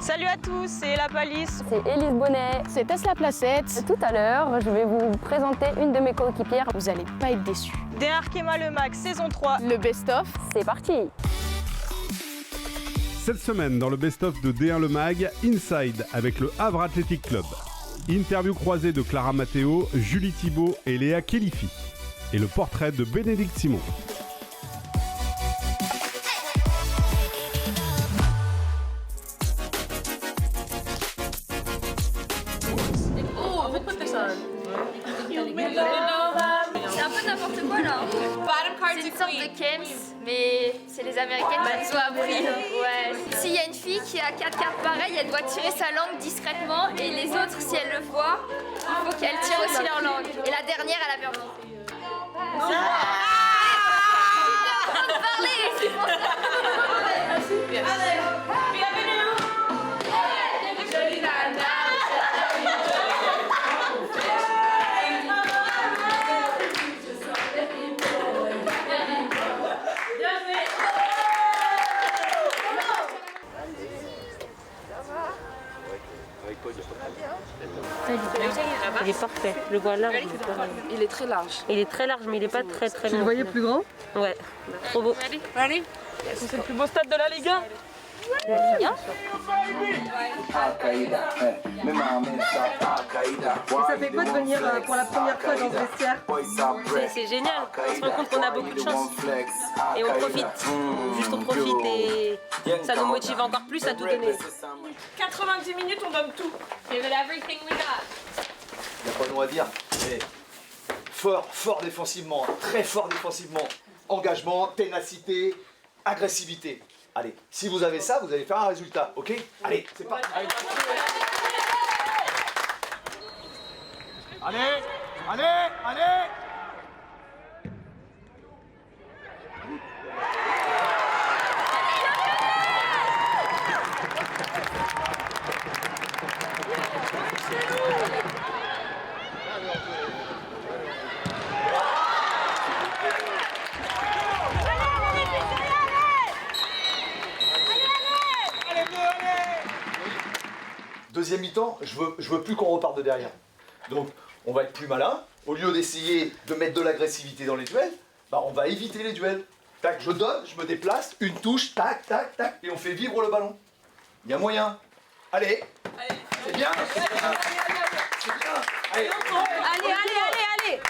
Salut à tous, c'est La Palisse. C'est Élise Bonnet. C'est Tesla Placette. Tout à l'heure, je vais vous présenter une de mes coéquipières. Vous allez pas être déçus. D1 Arkema Le Mag, saison 3. Le best-of. C'est parti. Cette semaine, dans le best-of de D1 Le Mag, Inside avec le Havre Athletic Club. Interview croisée de Clara Matteo, Julie Thibaud et Léa Khelifi. Et le portrait de Bénédicte Simon. C'est un peu n'importe quoi là. C'est une sorte de Kems, mais c'est les Américaines qui nous ont appris. Ouais. S'il y a une fille qui a 4 cartes pareilles, elle doit tirer sa langue discrètement et les autres, si elles le voient, il faut qu'elles tirent aussi leur langue. Et la dernière, elle a perdu. Parler, c'est pour ça. Il est parfait. Je le vois large. Il est très large. Il est très large, mais il est pas très long. Tu le voyais plus grand? Ouais, trop beau. C'est le plus beau stade de la Ligue 1. Ça fait quoi de venir pour la première fois dans ce vestiaire? C'est génial. On se rend compte qu'on a beaucoup de chance. Et on profite. Juste on profite et ça nous motive encore plus à tout donner. 90 minutes, on donne tout. Il n'y a pas de mot à dire, mais fort défensivement, très fort défensivement. Engagement, ténacité, agressivité. Allez, si vous avez ça, vous allez faire un résultat, ok? Allez, c'est parti. Allez. Deuxième mi-temps, je veux plus qu'on reparte de derrière. Donc, on va être plus malin. Au lieu d'essayer de mettre de l'agressivité dans les duels, bah, on va éviter les duels. Tac, je donne, je me déplace, une touche, tac, tac, tac, et on fait vivre le ballon. Il y a moyen. Allez. C'est bien. C'est bien. Allez. Allez.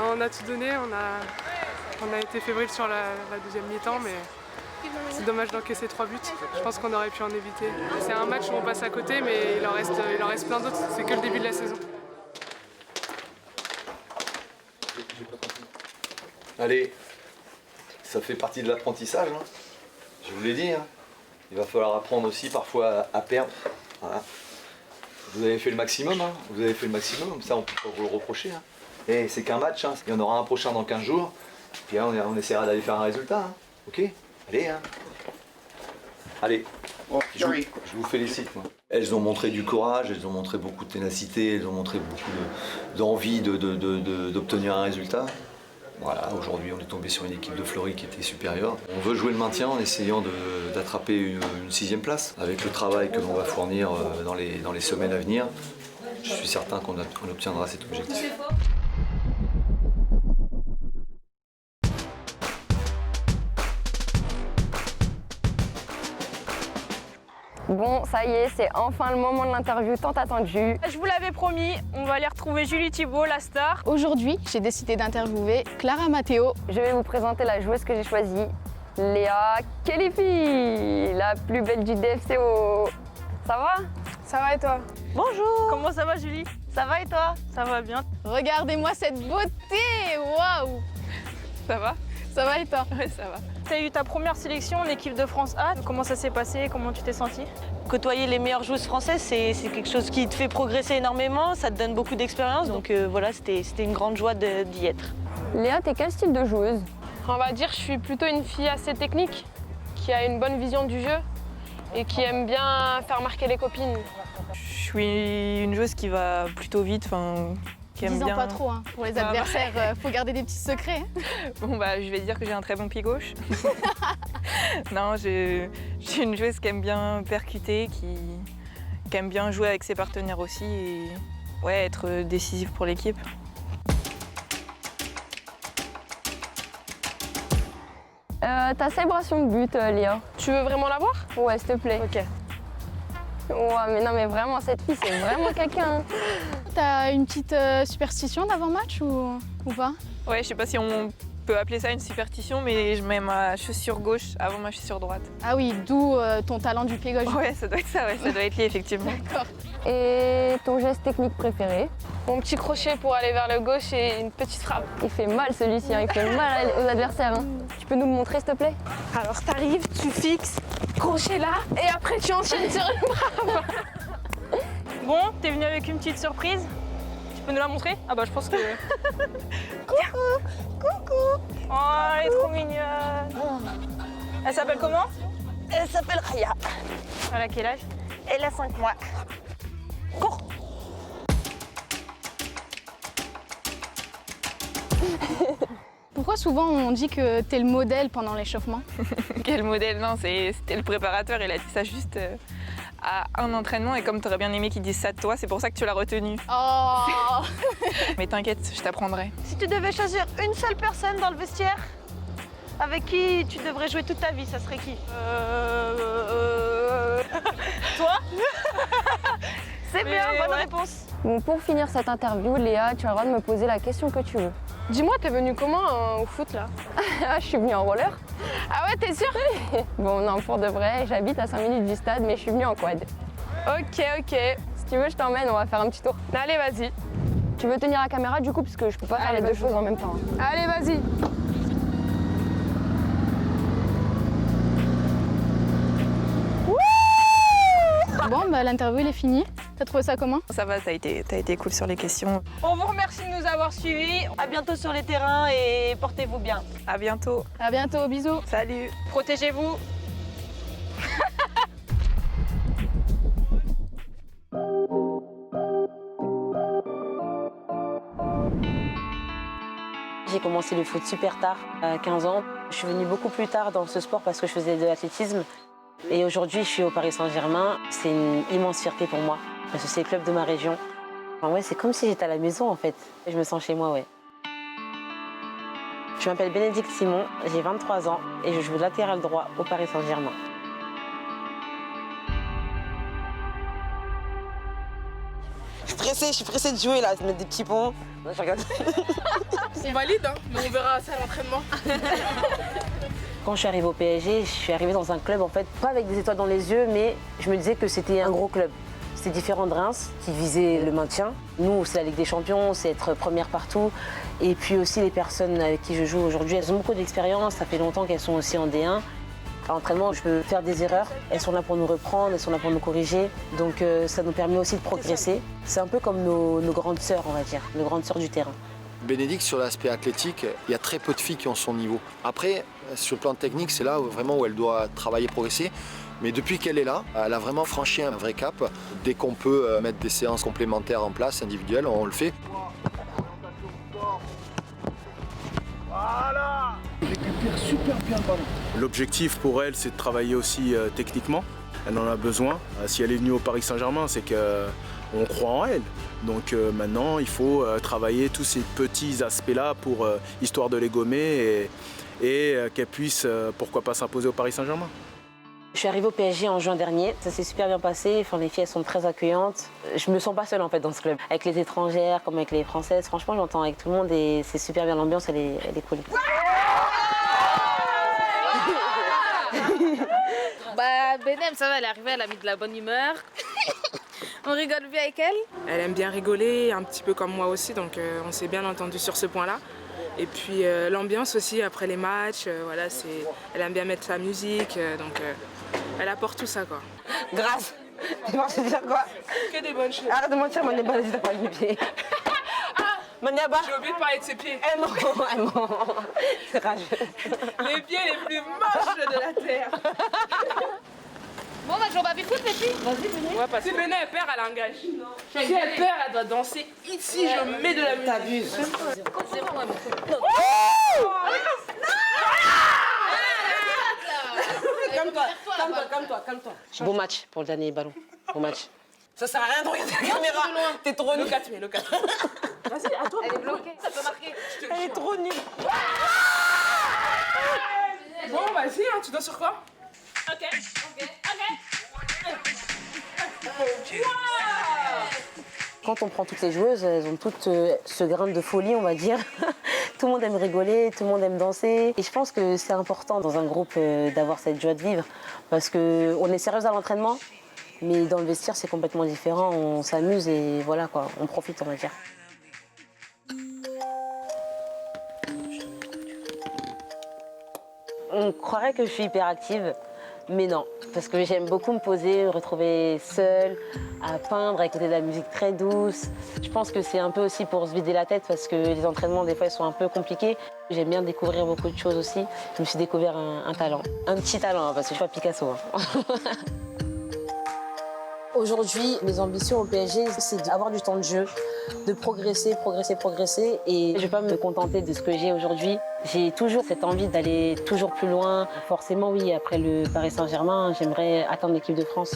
On a tout donné, on a été fébrile sur la deuxième mi-temps, mais c'est dommage d'encaisser 3 buts. Je pense qu'on aurait pu en éviter. C'est un match où on passe à côté, mais il en reste plein d'autres. C'est que le début de la saison. Allez, ça fait partie de l'apprentissage, hein. Je vous l'ai dit, hein. Il va falloir apprendre aussi parfois à perdre. Voilà. Vous avez fait le maximum, hein. Vous avez fait le maximum, ça on peut pas vous le reprocher. Hein. Et c'est qu'un match, hein. Il y en aura un prochain dans 15 jours, puis là, on essaiera d'aller faire un résultat, hein. Ok? Allez, hein. Allez, je vous félicite, moi. Elles ont montré du courage, elles ont montré beaucoup de ténacité, elles ont montré beaucoup d'envie d'obtenir un résultat. Voilà, aujourd'hui on est tombé sur une équipe de Fleury qui était supérieure. On veut jouer le maintien en essayant d'attraper une 6e place. Avec le travail que l'on va fournir dans les semaines à venir, je suis certain qu'on obtiendra cet objectif. Bon, ça y est, c'est enfin le moment de l'interview tant attendue. Je vous l'avais promis, on va aller retrouver Julie Thibaud, la star. Aujourd'hui, j'ai décidé d'interviewer Clara Matteo. Je vais vous présenter la joueuse que j'ai choisie, Léa Khelifi, la plus belle du DFCO. Ça va? Ça va et toi? Bonjour. Comment ça va Julie? Ça va et toi? Ça va bien. Regardez-moi cette beauté! Waouh! Ça va? Ça va et toi? Ouais, ça va. Tu as eu ta première sélection en équipe de France A. Comment ça s'est passé? Comment tu t'es sentie? Côtoyer les meilleures joueuses françaises, c'est quelque chose qui te fait progresser énormément, ça te donne beaucoup d'expérience. Donc voilà, c'était une grande joie d'y être. Léa, t'es quel style de joueuse? On va dire que je suis plutôt une fille assez technique, qui a une bonne vision du jeu et qui aime bien faire marquer les copines. Je suis une joueuse qui va plutôt vite, qui aime Disons bien... pas trop, hein. Pour les adversaires, faut garder des petits secrets. Bon bah je vais dire que j'ai un très bon pied gauche. Non, je suis une joueuse qui aime bien percuter, qui aime bien jouer avec ses partenaires aussi et ouais, être décisive pour l'équipe. Ta célébration de but, Léa. Tu veux vraiment la voir? Ouais, s'il te plaît. Ok. Ouais, mais non, mais vraiment, cette fille, c'est vraiment quelqu'un. T'as une petite superstition d'avant-match ou pas? Ouais, je sais pas si on peut appeler ça une superstition, mais je mets ma chaussure gauche avant ma chaussure droite. Ah oui, d'où ton talent du pied gauche. Ouais, ça doit être ça, ouais, ça doit être lié effectivement. D'accord. Et ton geste technique préféré? Mon petit crochet pour aller vers le gauche et une petite frappe. Il fait mal celui-ci, hein. Il fait mal aux adversaires. Hein. Tu peux nous le montrer, s'il te plaît? Alors t'arrives, tu fixes, crochet là, et après tu enchaînes sur une frappe. Bon, t'es venue avec une petite surprise. Tu peux nous la montrer? Ah bah je pense que... Coucou! Oh, elle est trop mignonne. Elle s'appelle comment? Elle s'appelle Raya. Elle a quel âge? Elle a 5 mois. Cours. Pourquoi souvent on dit que t'es le modèle pendant l'échauffement? Quel modèle? Non, c'était le préparateur, il a dit ça juste à un entraînement et comme t'aurais bien aimé qu'il dise ça de toi, c'est pour ça que tu l'as retenu. Oh! Mais t'inquiète, je t'apprendrai. Si tu devais choisir une seule personne dans le vestiaire, avec qui tu devrais jouer toute ta vie, ça serait qui? Toi? C'est bien, Mais bonne ouais. réponse. Bon, pour finir cette interview, Léa, tu as le droit de me poser la question que tu veux. Dis-moi, t'es venue comment au foot là? Ah, je suis venue en roller. Ah ouais, t'es sûre? Bon, non, pour de vrai, j'habite à 5 minutes du stade, mais je suis venue en quad. Ok. Si tu veux, je t'emmène, on va faire un petit tour. Allez, vas-y. Tu veux tenir la caméra du coup, parce que je peux pas faire Allez, les deux vas-y. choses en même temps. Hein. Allez, vas-y. Bon, bah l'interview elle est finie. T'as trouvé ça comment? Ça va, t'as été cool sur les questions. On vous remercie de nous avoir suivis. À bientôt sur les terrains et portez-vous bien. À bientôt. À bientôt, bisous. Salut. Protégez-vous. J'ai commencé le foot super tard, à 15 ans. Je suis venue beaucoup plus tard dans ce sport parce que je faisais de l'athlétisme. Et aujourd'hui, je suis au Paris Saint-Germain. C'est une immense fierté pour moi parce que c'est le club de ma région. Enfin, ouais, c'est comme si j'étais à la maison en fait. Je me sens chez moi, ouais. Je m'appelle Bénédicte Simon, j'ai 23 ans et je joue latéral droit au Paris Saint-Germain. Je suis pressée de jouer là, de mettre des petits ponts. Non, je regarde. On valide, hein, mais on verra ça à l'entraînement. Quand je suis arrivée au PSG, je suis arrivée dans un club, en fait, pas avec des étoiles dans les yeux, mais je me disais que c'était un gros club. C'était différent de Reims, qui visait le maintien. Nous, c'est la Ligue des Champions, c'est être première partout. Et puis aussi, les personnes avec qui je joue aujourd'hui, elles ont beaucoup d'expérience. Ça fait longtemps qu'elles sont aussi en D1. À l'entraînement, je peux faire des erreurs. Elles sont là pour nous reprendre, elles sont là pour nous corriger. Donc ça nous permet aussi de progresser. C'est un peu comme nos grandes sœurs, on va dire, nos grandes sœurs du terrain. Bénédicte, sur l'aspect athlétique, il y a très peu de filles qui ont son niveau. Après, sur le plan technique, c'est là vraiment où elle doit travailler, progresser. Mais depuis qu'elle est là, elle a vraiment franchi un vrai cap. Dès qu'on peut mettre des séances complémentaires en place, individuelles, on le fait. Voilà. Récupère super bien le ballon. L'objectif pour elle, c'est de travailler aussi techniquement. Elle en a besoin. Si elle est venue au Paris Saint-Germain, c'est qu'on croit en elle. Donc maintenant, il faut travailler tous ces petits aspects-là pour histoire de les gommer et qu'elle puisse, pourquoi pas, s'imposer au Paris Saint-Germain. Je suis arrivée au PSG en juin dernier, ça s'est super bien passé, enfin, les filles elles sont très accueillantes. Je me sens pas seule en fait dans ce club. Avec les étrangères comme avec les françaises, franchement je m'entends avec tout le monde et c'est super bien, l'ambiance elle est cool. Bah Benem ça va, elle est arrivée, elle a mis de la bonne humeur. On rigole bien avec elle. Elle aime bien rigoler, un petit peu comme moi aussi, donc on s'est bien entendu sur ce point-là. Et puis l'ambiance aussi après les matchs, voilà, elle aime bien mettre sa musique, donc elle apporte tout ça quoi. Grâce. Tu penses dire quoi? Que des bonnes choses. Arrête de mentir, Maniaba, vas-y, t'as parlé du pied. Maniaba. J'ai oublié de parler de ses pieds. Eh non, eh non. C'est rageux. Les pieds les plus moches de la terre. Bon, on va jouer au baby-foot, les filles. Vas-y, venez. Si Béné elle perd, elle engage. Si elle perd, elle doit danser ici, je mets de la musique. T'abuses. Calme-toi. Bon match pour le dernier ballon. Bon match. Ça sert à rien de regarder la caméra. T'es trop nul. Le 4. Vas-y, à toi. Elle est bloquée, ça peut marquer. Elle est trop nulle. Bon, vas-y, hein, tu danses sur quoi? Ok. Quand on prend toutes les joueuses, elles ont toutes ce grain de folie, on va dire. Tout le monde aime rigoler, tout le monde aime danser. Et je pense que c'est important dans un groupe d'avoir cette joie de vivre. Parce qu'on est sérieuse à l'entraînement, mais dans le vestiaire, c'est complètement différent. On s'amuse et voilà quoi, on profite, on va dire. On croirait que je suis hyperactive, mais non. Parce que j'aime beaucoup me poser, me retrouver seule, à peindre, à écouter de la musique très douce. Je pense que c'est un peu aussi pour se vider la tête parce que les entraînements, des fois, ils sont un peu compliqués. J'aime bien découvrir beaucoup de choses aussi. Je me suis découvert un talent. Un petit talent, hein, parce que je suis pas Picasso. Hein. Aujourd'hui, mes ambitions au PSG, c'est d'avoir du temps de jeu, de progresser. Et je ne vais pas me contenter de ce que j'ai aujourd'hui. J'ai toujours cette envie d'aller toujours plus loin. Forcément, oui, après le Paris Saint-Germain, j'aimerais atteindre l'équipe de France.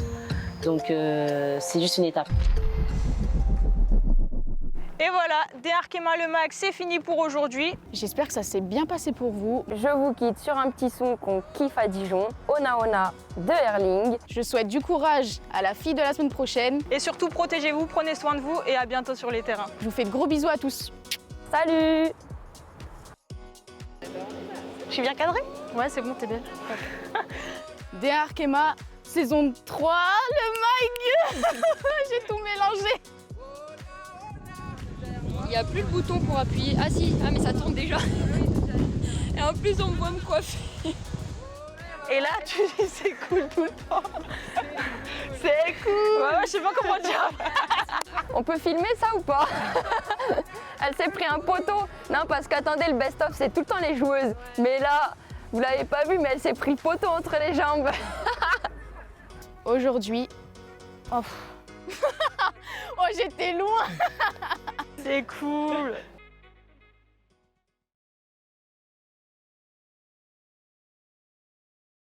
Donc, c'est juste une étape. Et voilà, D1 Arkema Le Mag, c'est fini pour aujourd'hui. J'espère que ça s'est bien passé pour vous. Je vous quitte sur un petit son qu'on kiffe à Dijon, Ona Ona de Erling. Je souhaite du courage à la fille de la semaine prochaine. Et surtout, protégez-vous, prenez soin de vous et à bientôt sur les terrains. Je vous fais de gros bisous à tous. Salut! Je suis bien cadrée? Ouais, c'est bon, t'es belle. D1 Arkema, saison 3, le mag. J'ai tout mélangé. Il n'y a plus le bouton pour appuyer. Ah si, ah mais ça tourne déjà. Et en plus on me voit me coiffer. Et là tu dis c'est cool tout le temps. C'est cool. Ouais, je sais pas comment dire. On peut filmer ça ou pas? Elle s'est pris un poteau. Non, parce qu'attendez, le best-of, c'est tout le temps les joueuses. Mais là, vous l'avez pas vu, mais elle s'est pris poteau entre les jambes. Aujourd'hui... Oh, oh j'étais loin. C'est cool.